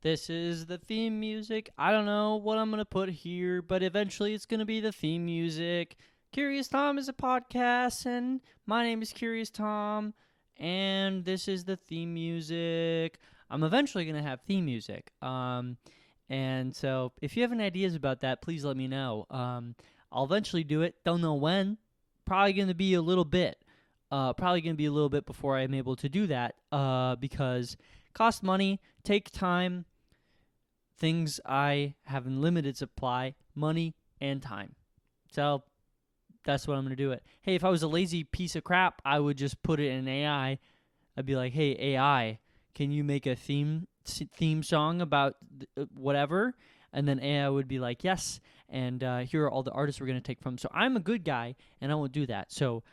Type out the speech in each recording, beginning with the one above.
This is the theme music. I don't know what I'm going to put here, but eventually it's going to be the theme music. Curious Tom is a podcast, and my name is Curious Tom, and this is the theme music. I'm eventually going to have theme music. And so if you have any ideas about that, please let me know. I'll eventually do it. Don't know when. Probably going to be a little bit. Before I'm able to do that, because cost money, take time, things I have in limited supply, money and time. So that's what I'm going to do it. Hey, if I was a lazy piece of crap, I would just put it in AI. I'd be like, hey, AI, can you make a theme song about whatever? And then AI would be like, yes, and here are all the artists we're going to take from. So I'm a good guy, and I won't do that. So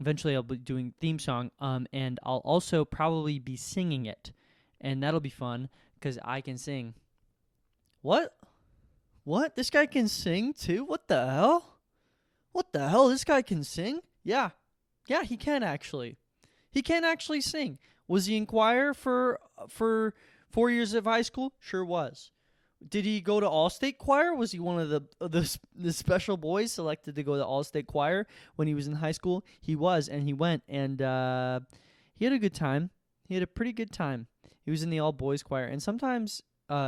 eventually I'll be doing theme song, and I'll also probably be singing it. And that'll be fun, because I can sing. What? What? This guy can sing too? What the hell? What the hell? This guy can sing? Yeah. Yeah, he can actually. He can actually sing. Was he in choir for 4 years of high school? Sure was. Did he go to all-state choir? Was he one of the special boys selected to go to all-state choir when he was in high school? He was, and he went, and he had a good time. He had a pretty good time. He was in the all-boys choir, and sometimes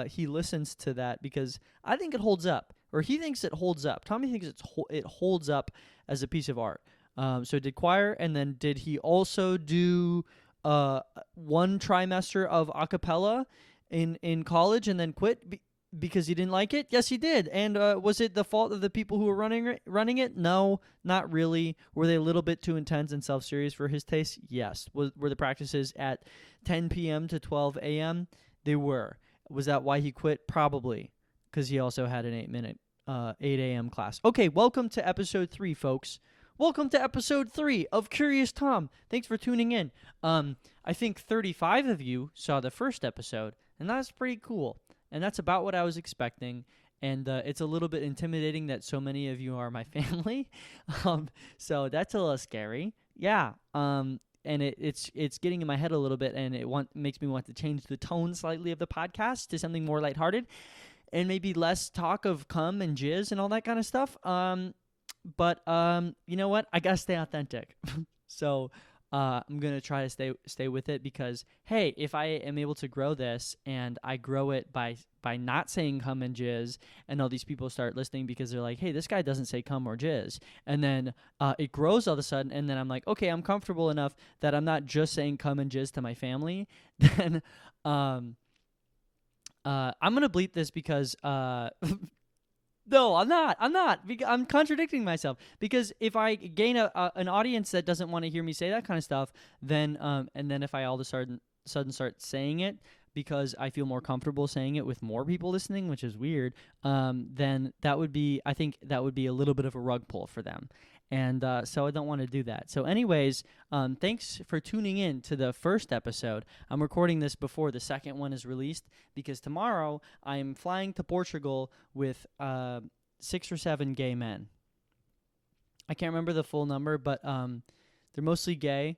he listens to that because I think it holds up, or he thinks it holds up. Tommy thinks it holds up as a piece of art. So he did choir, and then did he also do one trimester of a cappella in college and then quit because he didn't like it? Yes, he did. And was it the fault of the people who were running it? No, not really. Were they a little bit too intense and self-serious for his taste? Yes. Were the practices at 10 p.m. to 12 a.m.? They were. Was that why he quit? Probably, because he also had an 8 a.m. class. Okay, welcome to episode 3, folks. Welcome to episode 3 of Curious Tom. Thanks for tuning in. I think 35 of you saw the first episode, and that's pretty cool. And that's about what I was expecting. And it's a little bit intimidating that so many of you are my family. So that's a little scary. Yeah. And it's getting in my head a little bit, and it makes me want to change the tone slightly of the podcast to something more lighthearted, and maybe less talk of cum and jizz and all that kind of stuff. But you know what? I gotta stay authentic. So I'm gonna try to stay with it, because hey, if I am able to grow this, and I grow it by not saying cum and jizz, and all these people start listening because they're like, hey, this guy doesn't say cum or jizz, and then it grows all of a sudden, and then I'm like, okay, I'm comfortable enough that I'm not just saying cum and jizz to my family, then I'm gonna bleep this because no, I'm not. I'm contradicting myself, because if I gain an audience that doesn't want to hear me say that kind of stuff, then and then if I all of a sudden start saying it because I feel more comfortable saying it with more people listening, which is weird, then I think that would be a little bit of a rug pull for them. And so I don't want to do that. So anyways, thanks for tuning in to the first episode. I'm recording this before the second one is released, because tomorrow I'm flying to Portugal with 6 or 7 gay men. I can't remember the full number, but they're mostly gay.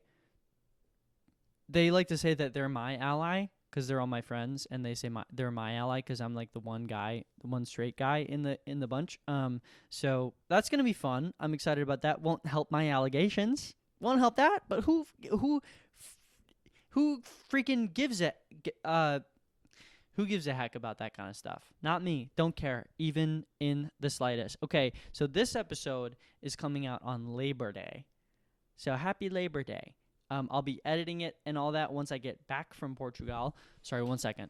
They like to say that they're my ally because they're all my friends, and they say they're my ally because I'm like the one straight guy in the bunch. So that's gonna be fun. I'm excited about that. Won't help my allegations. Won't help that. But who freaking gives it? Who gives a heck about that kind of stuff? Not me. Don't care, even in the slightest. Okay, so this episode is coming out on Labor Day. So happy Labor Day. I'll be editing it and all that once I get back from Portugal. Sorry, 1 second.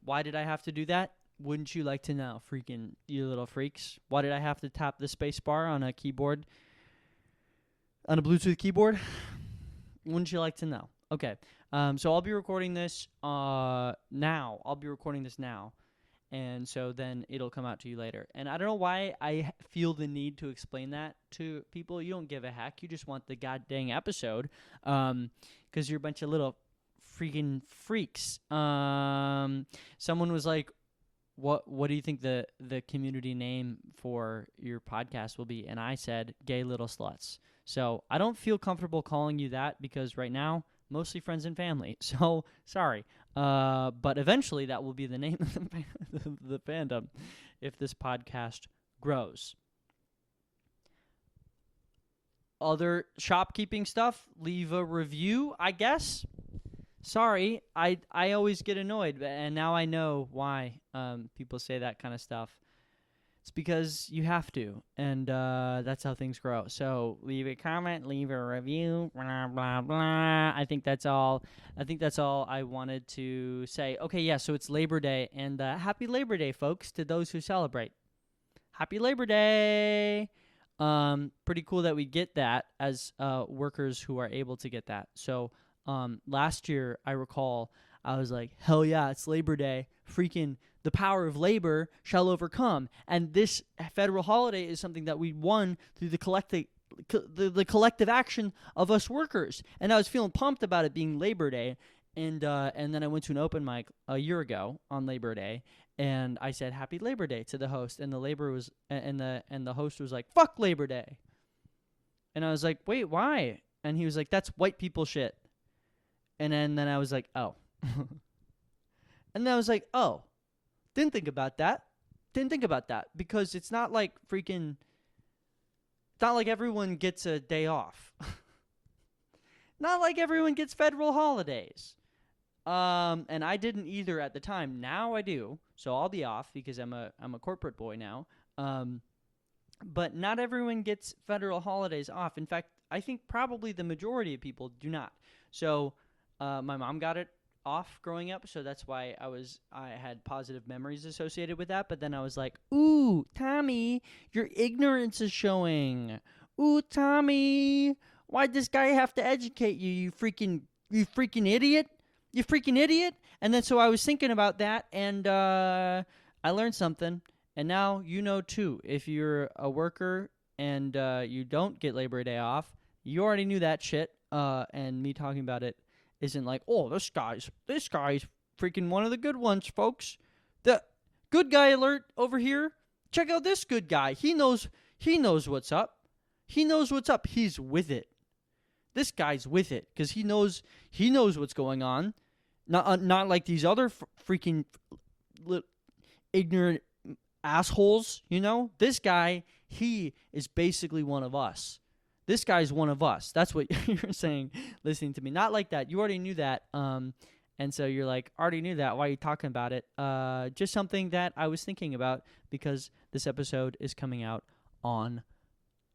Why did I have to do that? Wouldn't you like to know, freaking you little freaks? Why did I have to tap the space bar on a keyboard, on a Bluetooth keyboard? Wouldn't you like to know? Okay, so I'll be recording this now. And so then it'll come out to you later. And I don't know why I feel the need to explain that to people. You don't give a heck. You just want the goddamn episode, because you're a bunch of little freaking freaks. Someone was like, what do you think the community name for your podcast will be? And I said, Gay Little Sluts. So I don't feel comfortable calling you that, because right now mostly friends and family. So sorry, but eventually that will be the name of the fandom if this podcast grows. Other shopkeeping stuff, leave a review, I guess. Sorry, I always get annoyed, and now I know why people say that kind of stuff. It's because you have to, and that's how things grow. So leave a comment, leave a review, blah, blah, blah. I think that's all I wanted to say. Okay, yeah, so it's Labor Day, and happy Labor Day, folks, to those who celebrate. Happy Labor Day! Pretty cool that we get that as workers who are able to get that. So last year, I recall, I was like, hell yeah, it's Labor Day. Freaking the power of labor shall overcome. And this federal holiday is something that we won through the collective action of us workers. And I was feeling pumped about it being Labor Day. And then I went to an open mic a year ago on Labor Day, and I said Happy Labor Day to the host, and the host was like, fuck Labor Day. And I was like, wait, why? And he was like, that's white people shit. And then I was like, oh. And then I was like, oh, didn't think about that, because it's not like everyone gets a day off. Not like everyone gets federal holidays. And I didn't either at the time. Now I do, so I'll be off because I'm a corporate boy now. But not everyone gets federal holidays off. In fact, I think probably the majority of people do not. So my mom got it off growing up, so that's why I had positive memories associated with that. But then I was like, ooh, Tommy, your ignorance is showing. Ooh, Tommy, why'd this guy have to educate you? You freaking idiot. You freaking idiot. And then so I was thinking about that, and I learned something. And now you know too. If you're a worker and you don't get Labor Day off, you already knew that shit. And me talking about it isn't like, oh, this guy's freaking one of the good ones, folks. The good guy alert over here. Check out this good guy. He knows what's up. He knows what's up. He's with it. This guy's with it because he knows what's going on. Not like these other freaking ignorant assholes, you know? This guy, he is basically one of us. This guy's one of us. That's what you're saying, listening to me. Not like that. You already knew that. And so you're like, already knew that. Why are you talking about it? Just something that I was thinking about because this episode is coming out on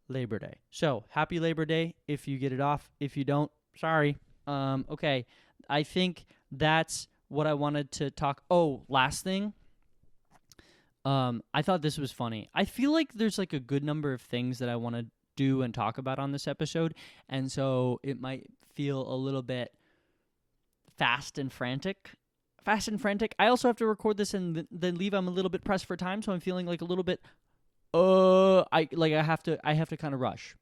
Labor Day. So, happy Labor Day if you get it off. If you don't, sorry. Okay. I think that's what I wanted to talk. Oh, last thing. I thought this was funny. I feel like there's like a good number of things that I want to do and talk about on this episode, and so it might feel a little bit fast and frantic. I also have to record this and then leave. I'm a little bit pressed for time, so I'm feeling like a little bit I have to kind of rush.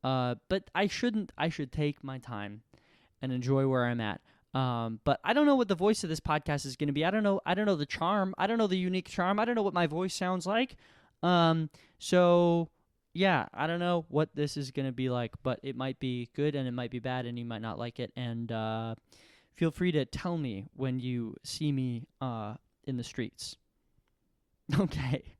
But I shouldn't. I should take my time and enjoy where I'm at. But I don't know what the voice of this podcast is going to be. I don't know the charm. I don't know the unique charm. I don't know what my voice sounds like. So yeah, I don't know what this is going to be like, but it might be good and it might be bad and you might not like it. And feel free to tell me when you see me in the streets. Okay.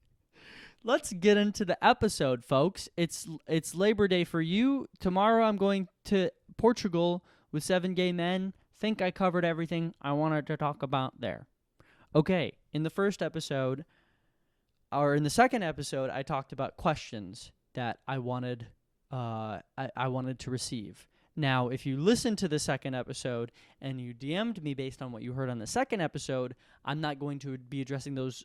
Let's get into the episode, folks. It's Labor Day for you. Tomorrow I'm going to Portugal with 7 gay men. Think I covered everything I wanted to talk about there. Okay, in the second episode, I talked about questions that I wanted I wanted to receive. Now, if you listen to the second episode and you DM'd me based on what you heard on the second episode, I'm not going to be addressing those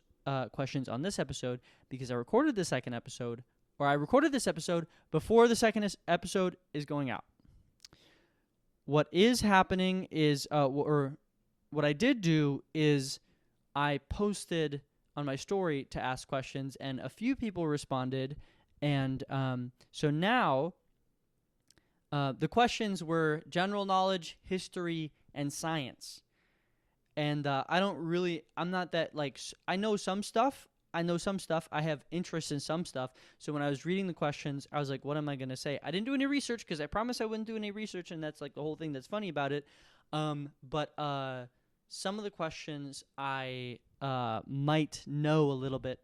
questions on this episode because I recorded this episode before the second episode is going out. What is happening is, or what I did do is I posted on my story to ask questions, and a few people responded, and so now the questions were general knowledge, history, and science. And I'm not that, like, I know some stuff, I know some stuff. I have interest in some stuff. So when I was reading the questions, I was like, what am I going to say? I didn't do any research because I promised I wouldn't do any research, and that's like the whole thing that's funny about it. But some of the questions I might know a little bit.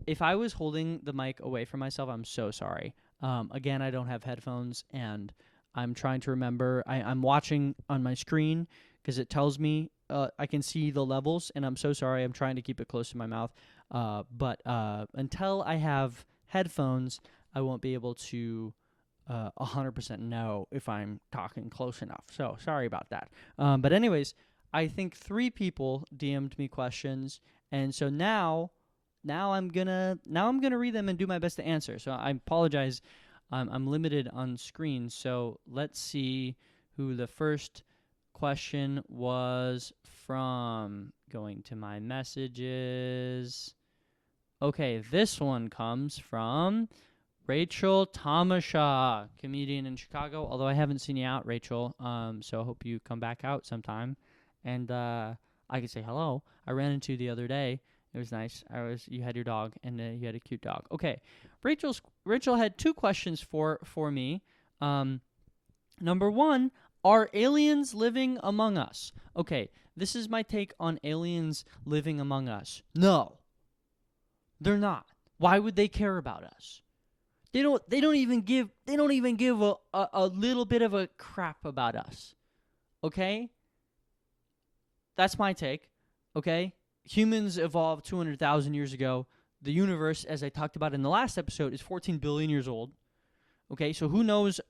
If I was holding the mic away from myself, I'm so sorry. Again, I don't have headphones, and I'm trying to remember. I'm watching on my screen because it tells me I can see the levels, and I'm so sorry. I'm trying to keep it close to my mouth. But until I have headphones, I won't be able to 100% know if I'm talking close enough. So sorry about that. But anyways, I think 3 people DM'd me questions, and so now I'm gonna read them and do my best to answer. So I apologize. I'm limited on screen. So let's see who the first question was from. Going to my messages. Okay, this one comes from Rachel Tamasha, comedian in Chicago. Although I haven't seen you out, Rachel. So I hope you come back out sometime. And I can say hello. I ran into you the other day. It was nice. You had your dog, and you had a cute dog. Okay, Rachel had 2 questions for me. Number 1, are aliens living among us? Okay, this is my take on aliens living among us. No, they're not. Why would they care about us? They don't even give a little bit of a crap about us. Okay? That's my take. Okay? Humans evolved 200,000 years ago. The universe, as I talked about in the last episode, is 14 billion years old. Okay, so who knows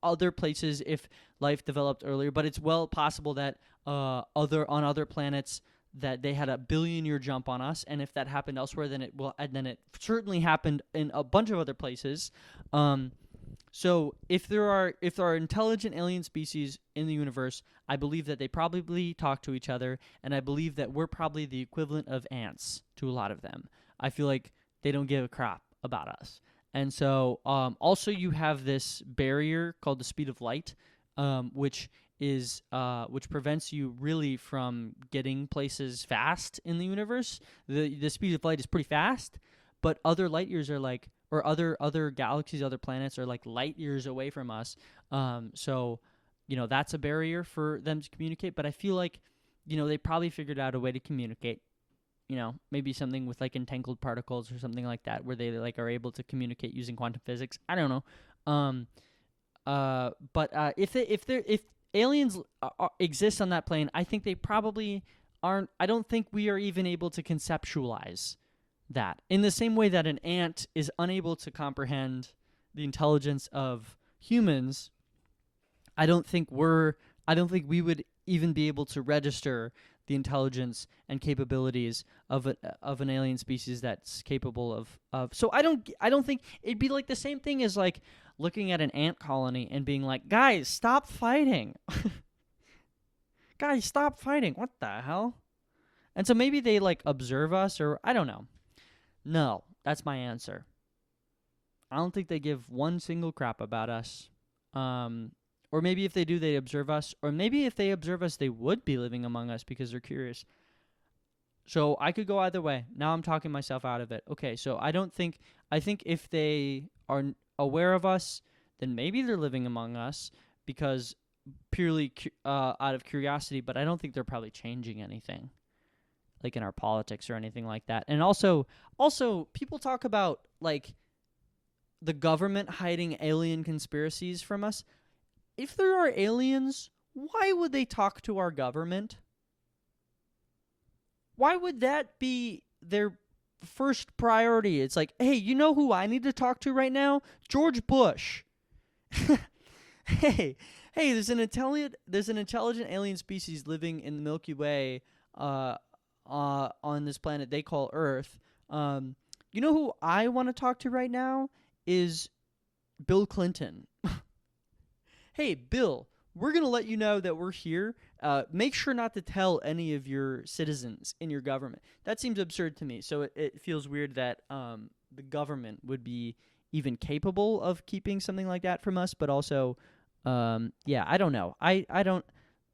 other places if life developed earlier, but it's well possible that on other planets that they had a billion-year jump on us, and if that happened elsewhere, then it certainly happened in a bunch of other places. So if there are intelligent alien species in the universe, I believe that they probably talk to each other, and I believe that we're probably the equivalent of ants to a lot of them. I feel like they don't give a crap about us. And so also you have this barrier called the speed of light, which prevents you really from getting places fast in the universe. The speed of light is pretty fast, but other light years are like, or other galaxies, other planets are like light years away from us. So, that's a barrier for them to communicate. But I feel like, they probably figured out a way to communicate. Maybe something with like entangled particles or something like that, where they like are able to communicate using quantum physics. I don't know. But if aliens exist on that plane, I think they probably aren't. I don't think we are even able to conceptualize that in the same way that an ant is unable to comprehend the intelligence of humans. I don't think we would even be able to register the intelligence and capabilities of an alien species that's capable of. So I don't think it'd be like the same thing as like looking at an ant colony and being like, guys, stop fighting. Guys, stop fighting. What the hell? And so maybe they like observe us, or I don't know. No, that's my answer. I don't think they give one single crap about us. Or maybe if they do, they observe us. Or maybe if they observe us, they would be living among us because they're curious. So I could go either way. Now I'm talking myself out of it. Okay, so I think if they are aware of us, then maybe they're living among us because purely out of curiosity, but I don't think they're probably changing anything, like in our politics or anything like that. And also people talk about like the government hiding alien conspiracies from us. If there are aliens, why would they talk to our government? Why would that be their first priority? It's like, hey, you know who I need to talk to right now? George Bush. hey, there's an intelligent alien species living in the Milky Way on this planet they call Earth. You know who I want to talk to right now is Bill Clinton. Hey, Bill, we're going to let you know that we're here. Make sure not to tell any of your citizens in your government. That seems absurd to me. So it feels weird that the government would be even capable of keeping something like that from us. But also, I don't know. I don't.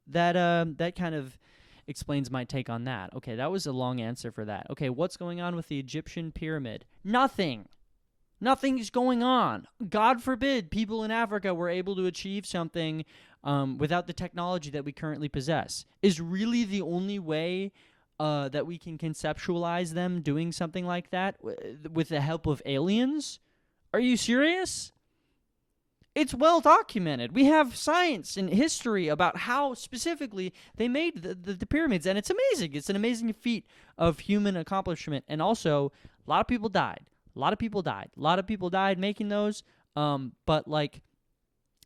That kind of explains my take on that. Okay, that was a long answer for that. Okay, what's going on with the Egyptian pyramid? Nothing. Nothing's going on. God forbid people in Africa were able to achieve something without the technology that we currently possess. Is really the only way that we can conceptualize them doing something like that with the help of aliens? Are you serious? It's well documented. We have science and history about how specifically they made the pyramids, and it's amazing. It's an amazing feat of human accomplishment. And also, a lot of people died. A lot of people died making those. But like,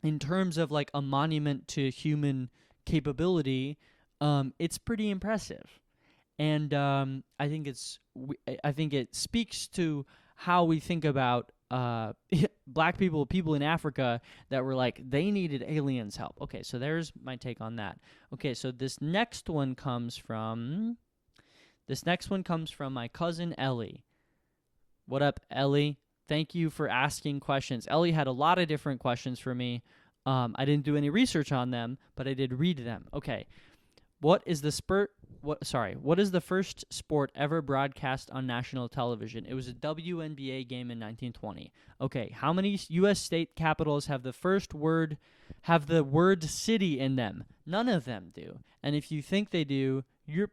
in terms of like a monument to human capability, it's pretty impressive. And I think it speaks to how we think about black people in Africa that were like, they needed aliens' help. Okay, so there's my take on that. Okay, so this next one comes from my cousin Ellie. What up, Ellie? Thank you for asking questions. Ellie had a lot of different questions for me. I didn't do any research on them, but I did read them. Okay. What is the first sport ever broadcast on national television? It was a WNBA game in 1920. Okay, how many U.S. state capitals have the word city in them? None of them do. And if you think they do, you're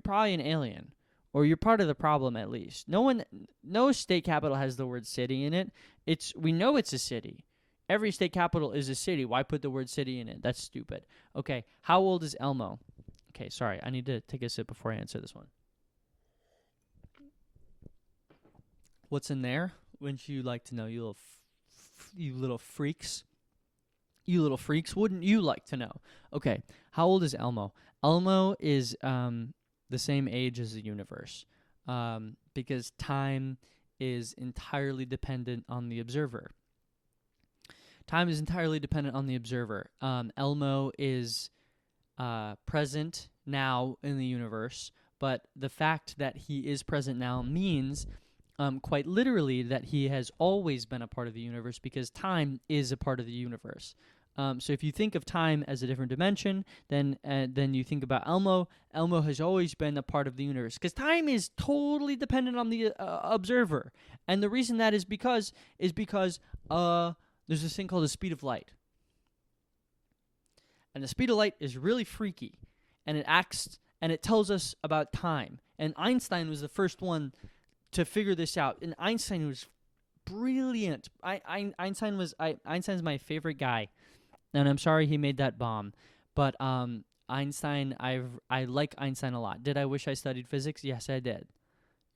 probably an alien, or you're part of the problem at least. No state capital has the word city in it. We know it's a city. Every state capital is a city. Why put the word city in it? That's stupid. Okay, how old is Elmo? Okay, sorry. I need to take a sip before I answer this one. What's in there? Wouldn't you like to know, you little freaks? You little freaks, wouldn't you like to know? Okay, how old is Elmo? Elmo is the same age as the universe, because time is entirely dependent on the observer. Time is entirely dependent on the observer. Elmo is present now in the universe, but the fact that he is present now means quite literally that he has always been a part of the universe, because time is a part of the universe. So if you think of time as a different dimension, then you think about Elmo. Elmo has always been a part of the universe, because time is totally dependent on the observer. And the reason that is because there's this thing called the speed of light. And the speed of light is really freaky. And it tells us about time. And Einstein was the first one to figure this out. And Einstein was brilliant. Einstein's my favorite guy. And I'm sorry he made that bomb. But Einstein, I like Einstein a lot. Did I wish I studied physics? Yes, I did.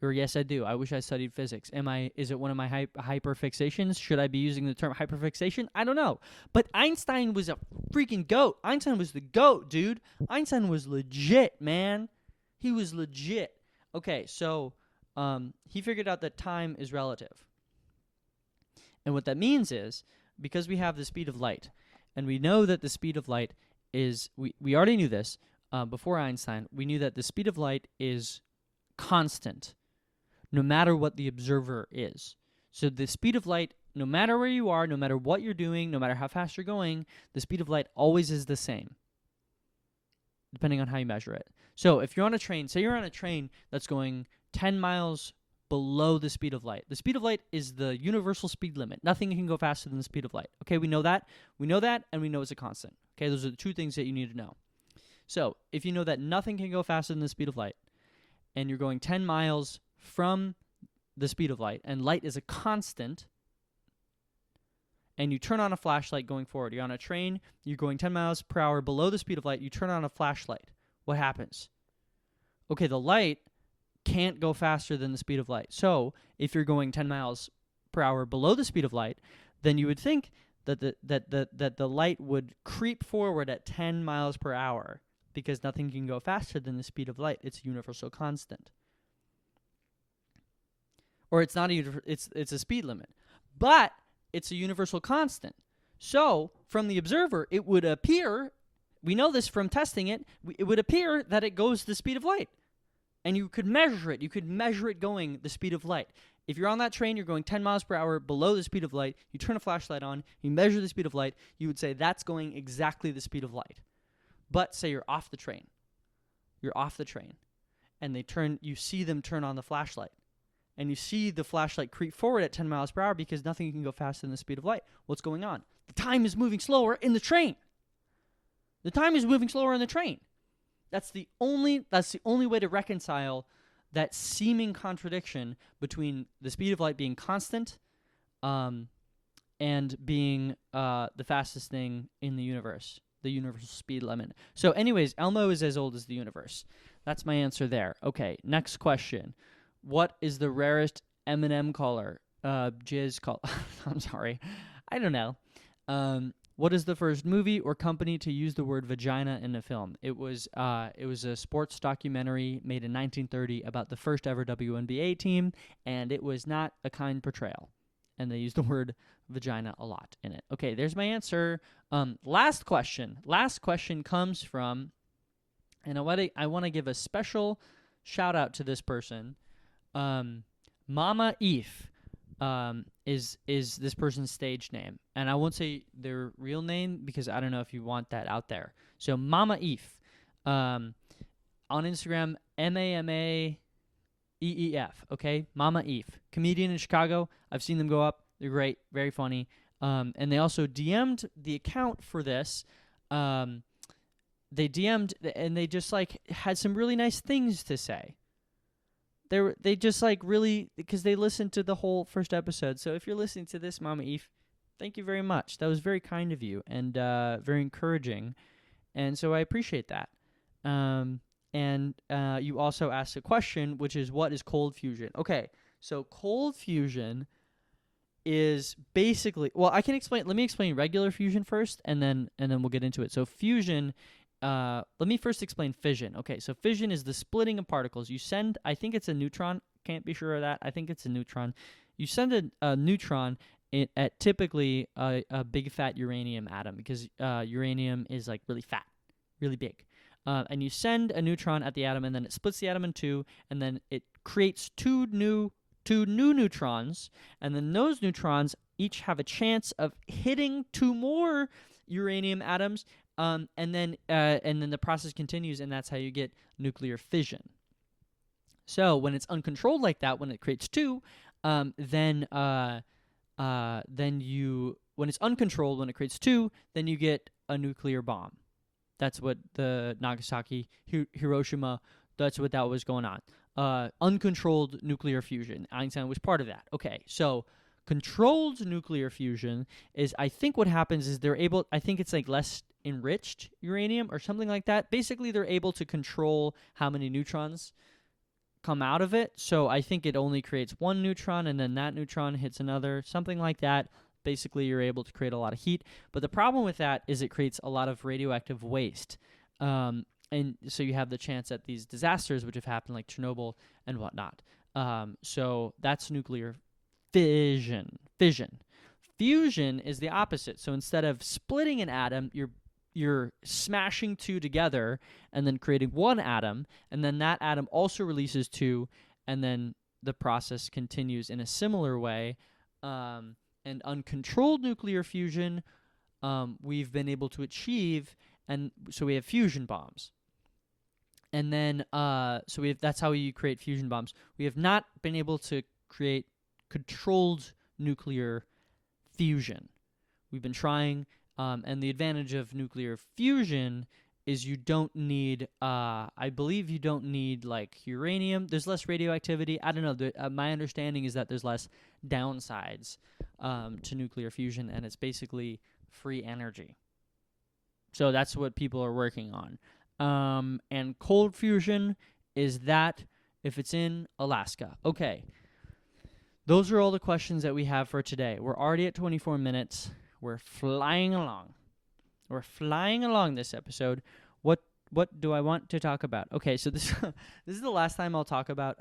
Or yes, I do. I wish I studied physics. Is it one of my hyperfixations? Should I be using the term hyperfixation? I don't know. But Einstein was a freaking goat. Einstein was the goat, dude. Einstein was legit, man. He was legit. Okay, so he figured out that time is relative. And what that means is, because we have the speed of light, and we know that the speed of light is, we already knew this before Einstein, we knew that the speed of light is constant, no matter what the observer is. So the speed of light, no matter where you are, no matter what you're doing, no matter how fast you're going, the speed of light always is the same, depending on how you measure it. So if you're on a train, say you're on a train that's going 10 miles below the speed of light. The speed of light is the universal speed limit. Nothing can go faster than the speed of light. Okay, we know that. We know that, and we know it's a constant. Okay, those are the two things that you need to know. So if you know that nothing can go faster than the speed of light, and you're going 10 miles from the speed of light, and light is a constant, and you turn on a flashlight going forward. You're on a train, you're going 10 miles per hour below the speed of light, you turn on a flashlight. What happens? Okay, the light can't go faster than the speed of light. So if you're going 10 miles per hour below the speed of light, then you would think that the light would creep forward at 10 miles per hour, because nothing can go faster than the speed of light. It's a universal constant. Or it's not it's a speed limit. But it's a universal constant. So, from the observer, it would appear, we know this from testing it, it would appear that it goes the speed of light. And you could measure it. You could measure it going the speed of light. If you're on that train, you're going 10 miles per hour below the speed of light, you turn a flashlight on, you measure the speed of light, you would say that's going exactly the speed of light. But say you're off the train. you're off the train, and you see them turn on the flashlight, and you see the flashlight creep forward at 10 miles per hour because nothing can go faster than the speed of light. What's going on? The time is moving slower in the train. The time is moving slower in the train. That's the only way to reconcile that seeming contradiction between the speed of light being constant and being the fastest thing in the universe, the universal speed limit. So anyways, Elmo is as old as the universe. That's my answer there. Okay, next question. What is the rarest M&M color? Jizz color. I'm sorry. I don't know. What is the first movie or company to use the word vagina in a film? It was a sports documentary made in 1930 about the first ever WNBA team, and it was not a kind portrayal. And they used the word vagina a lot in it. Okay, there's my answer. Last question. Last question comes from, and I want to give a special shout out to this person. Mama Eve is this person's stage name, and I won't say their real name because I don't know if you want that out there. So Mama Eve, on Instagram, MAMAEEF. Okay, Mama Eve, comedian in Chicago. I've seen them go up. They're great, very funny. And they also DM'd the account for this. They DM'd and they just like had some really nice things to say. They just like really, because they listened to the whole first episode. So if you're listening to this, Mama Eve, thank you very much. That was very kind of you and very encouraging. And so I appreciate that. And you also asked a question, which is, what is cold fusion? Okay, so cold fusion is basically, well, I can explain. Let me explain regular fusion first, and then we'll get into it. So fusion. Let me first explain fission. Okay, so fission is the splitting of particles. You send, I think it's a neutron. Can't be sure of that. I think it's a neutron. You send a neutron at typically a big fat uranium atom because uranium is like really fat, really big. And you send a neutron at the atom, and then it splits the atom in two, and then it creates two new neutrons, and then those neutrons each have a chance of hitting two more uranium atoms. And then the process continues, and that's how you get nuclear fission. So when it's uncontrolled like that, when it creates two, when it's uncontrolled, when it creates two, then you get a nuclear bomb. That's what the Nagasaki, Hiroshima, that's what that was going on. Uncontrolled nuclear fusion. Einstein was part of that. Okay, so controlled nuclear fusion is, I think what happens is I think it's like less enriched uranium or something like that. Basically, they're able to control how many neutrons come out of it. So I think it only creates one neutron, and then that neutron hits another, something like that. Basically, you're able to create a lot of heat. But the problem with that is it creates a lot of radioactive waste. And so you have the chance at these disasters, which have happened, like Chernobyl and whatnot. So that's nuclear fission. Fusion is the opposite. So instead of splitting an atom, you're smashing two together and then creating one atom, and then that atom also releases two, and then the process continues in a similar way. And uncontrolled nuclear fusion, we've been able to achieve, and so we have fusion bombs. And then, that's how you create fusion bombs. We have not been able to create controlled nuclear fusion. We've been trying. And the advantage of nuclear fusion is you don't need, I believe you don't need, like, uranium. There's less radioactivity. I don't know. My understanding is that there's less downsides to nuclear fusion, and it's basically free energy. So that's what people are working on. And cold fusion is that if it's in Alaska. Okay. Those are all the questions that we have for today. We're already at 24 minutes. We're flying along. We're flying along this episode. What do I want to talk about? Okay, so this is the last time I'll talk about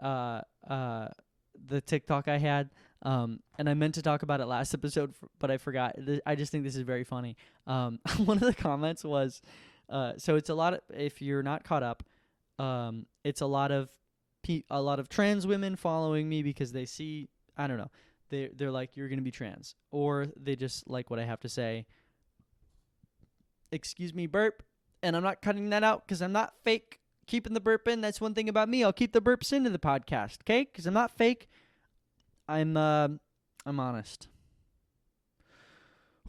the TikTok I had. And I meant to talk about it last episode, but I forgot. I just think this is very funny. One of the comments was, so it's a lot of, if you're not caught up, it's a lot of trans women following me because they see, I don't know, they're like, you're going to be trans. Or they just like what I have to say. Excuse me, burp. And I'm not cutting that out because I'm not fake. keeping the burp in. That's one thing about me. I'll keep the burps into the podcast, okay? Because I'm not fake. I'm honest.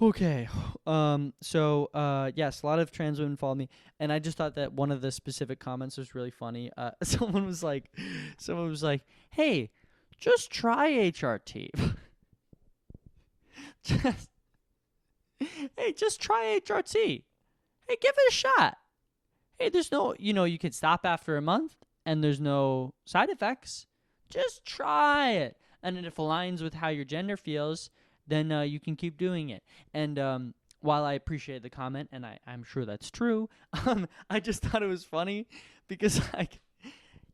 Okay. Yes, a lot of trans women follow me, and I just thought that one of the specific comments was really funny. Someone was like, "Hey, just try HRT." just try HRT. Hey, give it a shot. Hey, there's no, you can stop after a month, and there's no side effects. Just try it, and if it aligns with how your gender feels, then you can keep doing it. And while I appreciate the comment, and I'm sure that's true, I just thought it was funny because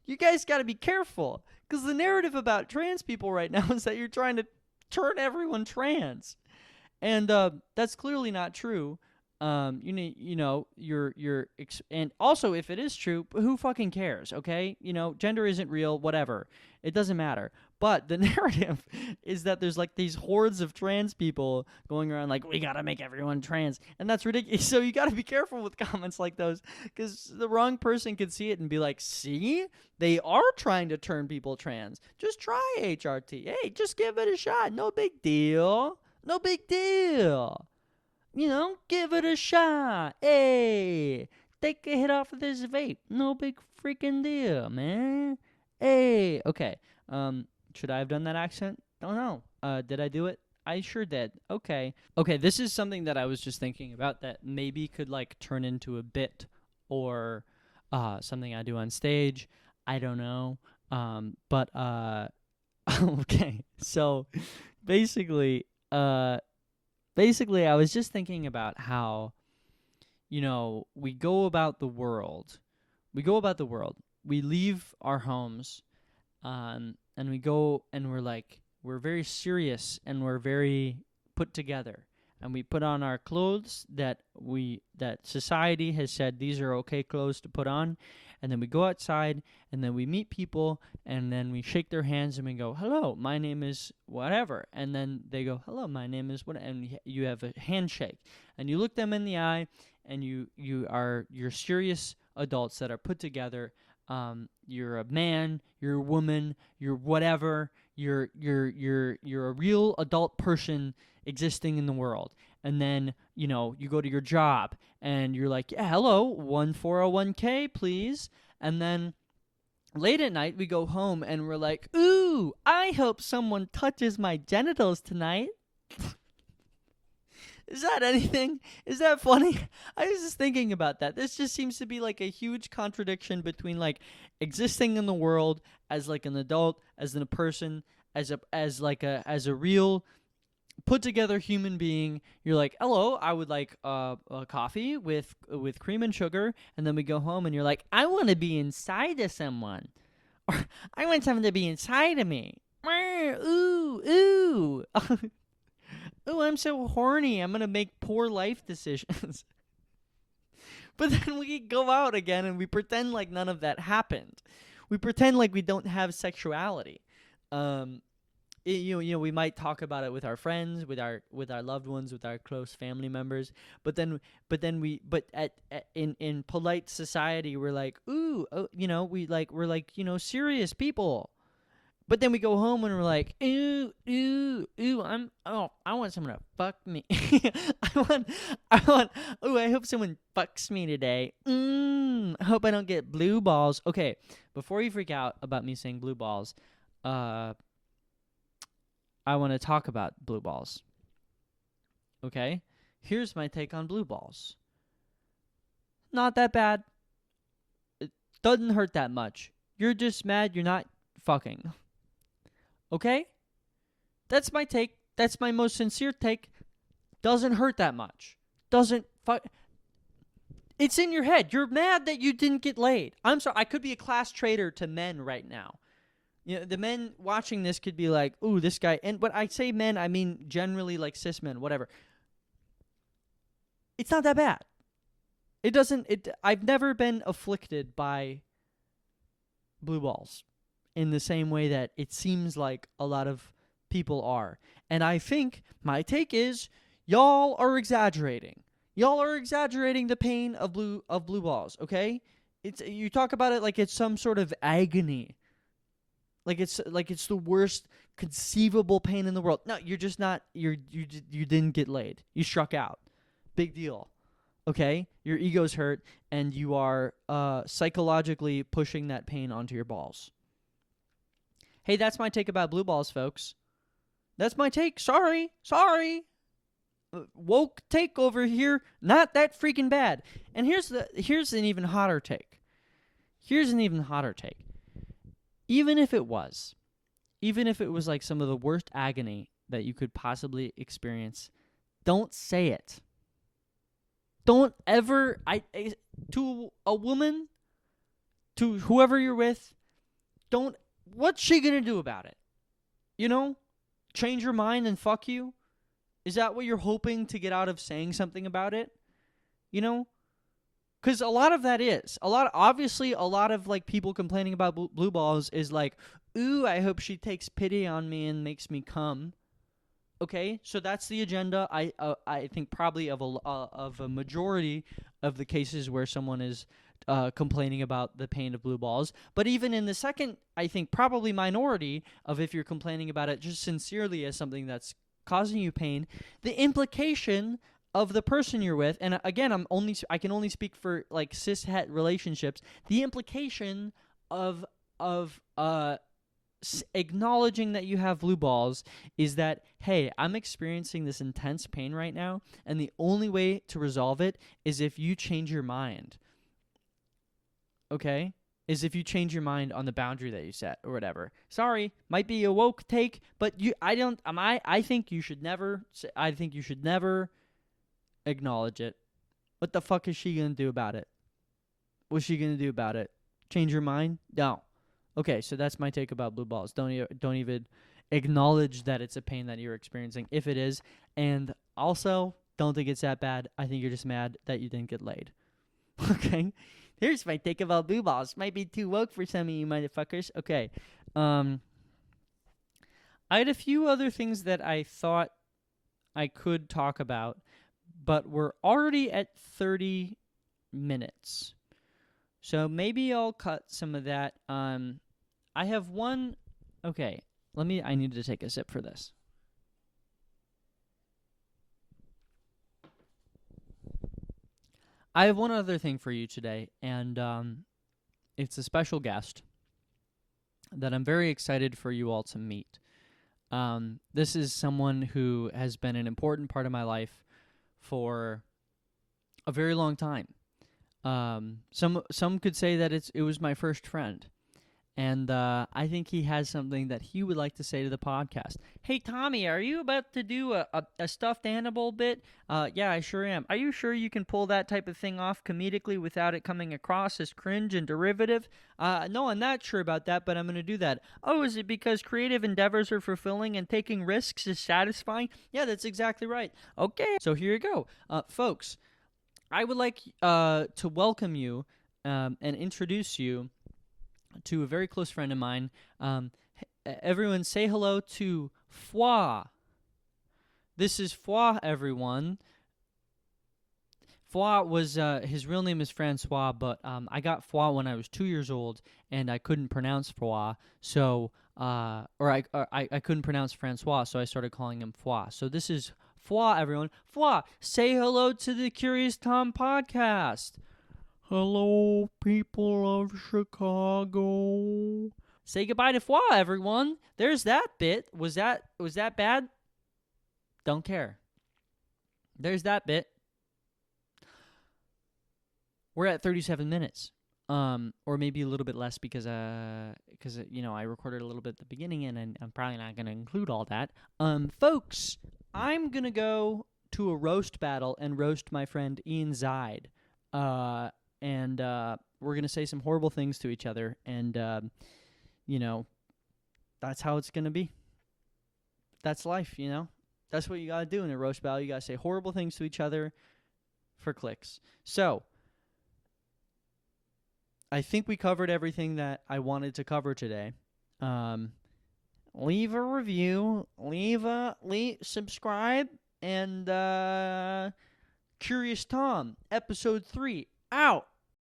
you guys got to be careful, because the narrative about trans people right now is that you're trying to turn everyone trans, and that's clearly not true. And also, if it is true, who fucking cares? Okay, gender isn't real. Whatever, it doesn't matter. But the narrative is that there's like these hordes of trans people going around like, we gotta make everyone trans, and that's ridiculous. So you gotta be careful with comments like those, because the wrong person could see it and be like, see, they are trying to turn people trans. Just try HRT. Hey, just give it a shot. No big deal. No big deal. Give it a shot. Hey, take a hit off of this vape. No big freaking deal, man. Hey, okay. Should I have done that accent? Don't know. Did I do it? I sure did. Okay. Okay, this is something that I was just thinking about that maybe could like turn into a bit or something I do on stage. I don't know. Okay. So basically, I was just thinking about how, we go about the world. We leave our homes, and we go and we're very serious and we're very put together. And we put on our clothes that society has said these are okay clothes to put on. And then we go outside, and then we meet people, and then we shake their hands, and we go, hello, my name is whatever. And then they go, hello, my name is what, and you have a handshake. And you look them in the eye, and you're serious adults that are put together. You're a man, you're a woman, you're whatever. You're a real adult person existing in the world. And then, you go to your job and you're like, yeah, hello, 401k, please. And then late at night, we go home and we're like, ooh, I hope someone touches my genitals tonight. Is that anything? Is that funny? I was just thinking about that. This just seems to be like a huge contradiction between like existing in the world as like an adult, as a person, as a real put together human being. You're like, hello, I would like a coffee with cream and sugar, and then we go home and you're like, I want to be inside of someone, or I want someone to be inside of me. Ooh, ooh. Ooh, I'm so horny. I'm gonna make poor life decisions. But then we go out again and we pretend like none of that happened. We pretend like we don't have sexuality. We might talk about it with our friends, with our loved ones, with our close family members. But in polite society, we're like, ooh, we're serious people. But then we go home and we're like, ooh, ooh, ooh, I want someone to fuck me. I hope someone fucks me today. I hope I don't get blue balls. Okay, before you freak out about me saying blue balls, I want to talk about blue balls. Okay? Here's my take on blue balls. Not that bad. It doesn't hurt that much. You're just mad you're not fucking. Okay? That's my take. That's my most sincere take. Doesn't hurt that much. Doesn't fuck. It's in your head. You're mad that you didn't get laid. I'm sorry. I could be a class traitor to men right now. The men watching this could be like, ooh, this guy. And when I say men, I mean generally like cis men, whatever. It's not that bad. I've never been afflicted by blue balls in the same way that it seems like a lot of people are. And I think my take is y'all are exaggerating. Y'all are exaggerating the pain of blue balls, okay? you talk about it like it's some sort of agony. Like it's the worst conceivable pain in the world. No, you're just not. You didn't get laid. You struck out. Big deal. Okay, your ego's hurt, and you are psychologically pushing that pain onto your balls. Hey, that's my take about blue balls, folks. That's my take. Sorry. Woke take over here. Not that freaking bad. And here's an even hotter take. Even if it was like some of the worst agony that you could possibly experience, don't say it. Don't ever, to a woman, to whoever you're with, what's she gonna do about it? You know? Change your mind and fuck you? Is that what you're hoping to get out of saying something about it? You know? Because a lot of that is. Obviously, a lot of, like, people complaining about blue balls is like, ooh, I hope she takes pity on me and makes me come. Okay, so that's the agenda. I think probably of a majority of the cases where someone is complaining about the pain of blue balls. But even in the second, I think probably minority of if you're complaining about it just sincerely as something that's causing you pain, the implication of the person you're with, and again, I can only speak for like cis-het relationships. The implication of acknowledging that you have blue balls is that, hey, I'm experiencing this intense pain right now, and the only way to resolve it is if you change your mind. Okay? Is if you change your mind on the boundary that you set or whatever. Sorry, might be a woke take, but I think you should never acknowledge it. What the fuck is she gonna do about it? What's she gonna do about it? Change your mind? No. Okay, so that's my take about blue balls. Don't even acknowledge that it's a pain that you're experiencing, if it is. And also, don't think it's that bad. I think you're just mad that you didn't get laid. Okay? Here's my take about blue balls. Might be too woke for some of you motherfuckers. Okay. I had a few other things that I thought I could talk about, but we're already at 30 minutes. So maybe I'll cut some of that. I have one. Okay, I need to take a sip for this. I have one other thing for you today, and it's a special guest that I'm very excited for you all to meet. This is someone who has been an important part of my life for a very long time. Some could say that it was my first friend, and I think he has something that he would like to say to the podcast. Hey, Tommy, are you about to do a stuffed animal bit? Yeah, I sure am. Are you sure you can pull that type of thing off comedically without it coming across as cringe and derivative? No, I'm not sure about that, but I'm going to do that. Oh, is it because creative endeavors are fulfilling and taking risks is satisfying? Yeah, that's exactly right. Okay, so here you go. Folks, I would like to welcome you and introduce you to a very close friend of mine. Everyone say hello to François. This is François, everyone. François was, his real name is François, but I got François when I was 2 years old, and I couldn't pronounce François, so, I couldn't pronounce François, so I started calling him François. So this is François, everyone. François, say hello to the Curious Tom podcast. Hello, people of Chicago. Say goodbye to François, everyone. There's that bit. Was that bad? Don't care. There's that bit. We're at 37 minutes. Or maybe a little bit less because I recorded a little bit at the beginning and I'm probably not going to include all that. Folks, I'm going to go to a roast battle and roast my friend Ian Zide. And we're going to say some horrible things to each other. And, that's how it's going to be. That's life, That's what you got to do in a roast battle. You got to say horrible things to each other for clicks. So, I think we covered everything that I wanted to cover today. Leave a review. Subscribe. And Curious Tom, episode 3, out.